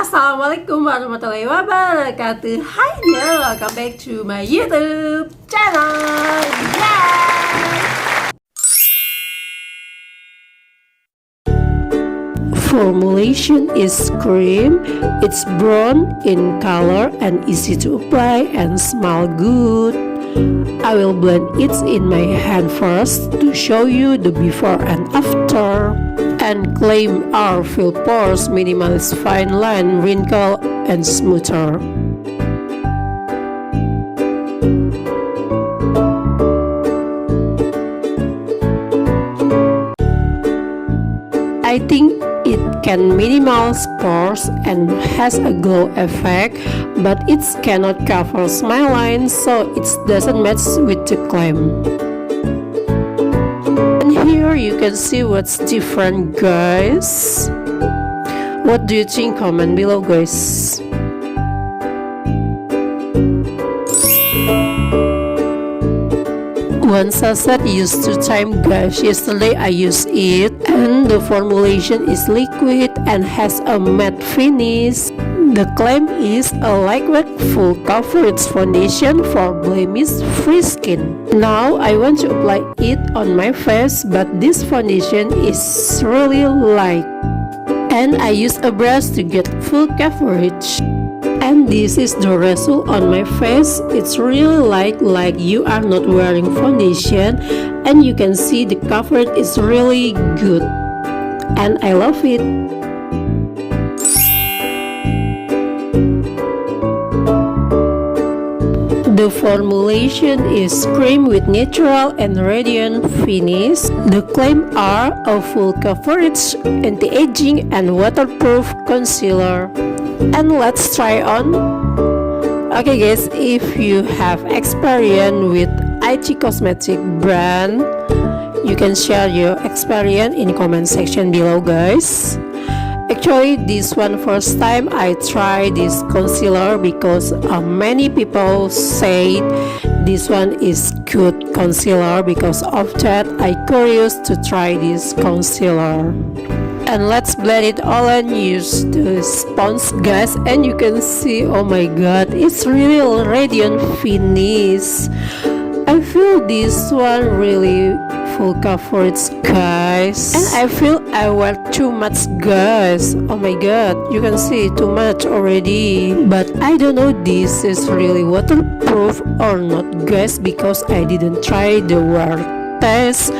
Assalamualaikum warahmatullahi wabarakatuh. Hi there, welcome back to my YouTube channel. Formulation is cream. It's brown in color and easy to apply and smell good. I will blend it in my hand first to show you the before and after. And claim our fill pores, minimalist fine line, wrinkle, and smoother. I think it can minimize pores and has a glow effect, but it cannot cover smile lines, so it doesn't match with the claim. Here you can see what's different, guys. What do you think? Comment below, guys. One sachet used 2 times, guys. Yesterday I used it, and the formulation is liquid and has a matte finish. The claim is a lightweight full coverage foundation for blemish-free skin. Now I want to apply it on my face, but this foundation is really light. And I use a brush to get full coverage. And this is the result on my face. It's really light, like you are not wearing foundation, and you can see the coverage is really good. And I love it. The formulation is cream with natural and radiant finish. The claim are a full coverage, anti-aging, and waterproof concealer. And let's try on. Okay, guys, if you have experience with IT cosmetic brand, you can share your experience in comment section below, guys. Actually, this one first time I tried this concealer because many people say this one is good concealer. Because of that, I curious to try this concealer. And let's blend it all and use the sponge, guys. And you can see, oh my god, it's really radiant finish. I feel this one really full coverage, guys, and I feel I wear too much, guys. Oh my god, you can see too much already, but I don't know this is really waterproof or not, guys, because I didn't try the wear test,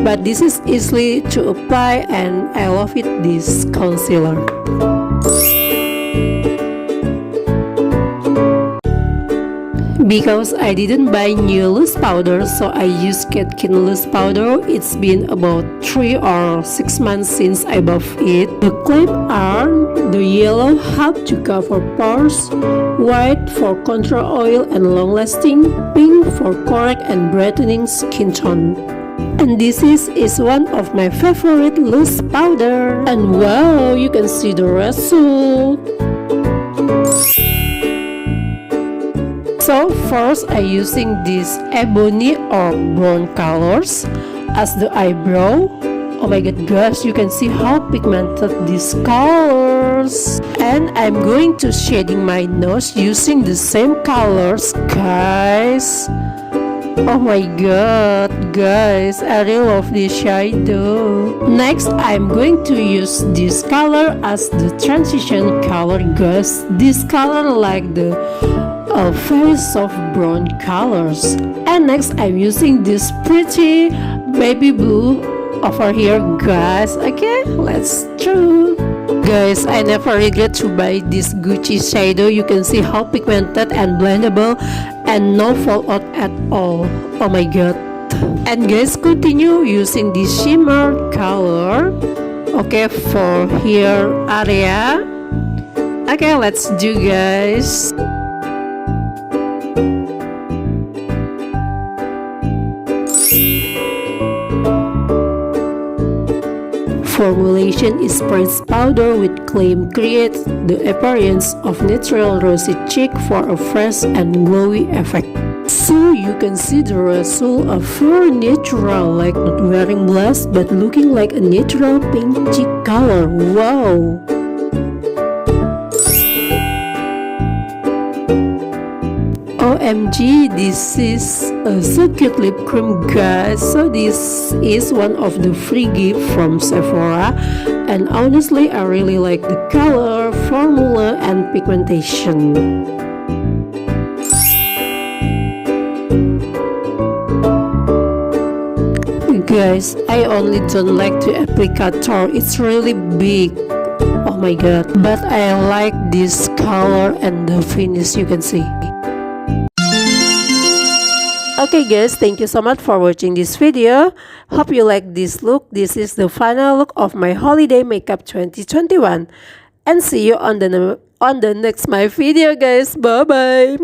but this is easily to apply and I love it, this concealer. Because I didn't buy new loose powder, so I use Catkin loose powder. It's been about 3 or 6 months since I bought it. The claim are the yellow help to cover pores, white for control oil and long lasting, pink for correct and brightening skin tone. And this is one of my favorite loose powder. And wow, you can see the result. So first I using this ebony or brown colors as the eyebrow. Oh my god, guys, you can see how pigmented these colors. And I'm going to shading my nose using the same colors, guys. Oh my god, guys, I really love this shadow. Next, I'm going to use this color as the transition color, guys. This color like the very soft brown colors. And next I'm using this pretty baby blue over here, guys. Okay, let's do. Guys, I never regret to buy this Gucci shadow. You can see how pigmented and blendable and no fallout at all. Oh my god. And guys, continue using this shimmer color. Okay, for here area. Okay, let's do, guys. Formulation is spritz powder with claim creates the appearance of natural rosy cheek for a fresh and glowy effect. So you can see the result of very natural, like not wearing blush but looking like a natural pink cheek color. Wow! OMG, this is a so cute lip cream, guys. So this is one of the free gift from Sephora, and honestly I really like the color, formula and pigmentation. Guys, I only don't like the applicator, it's really big. Oh my god, but I like this color and the finish, you can see. Okay guys, thank you so much for watching this video. Hope you like this look. This is the final look of my holiday makeup 2021. And see you on the next my video, guys. Bye bye.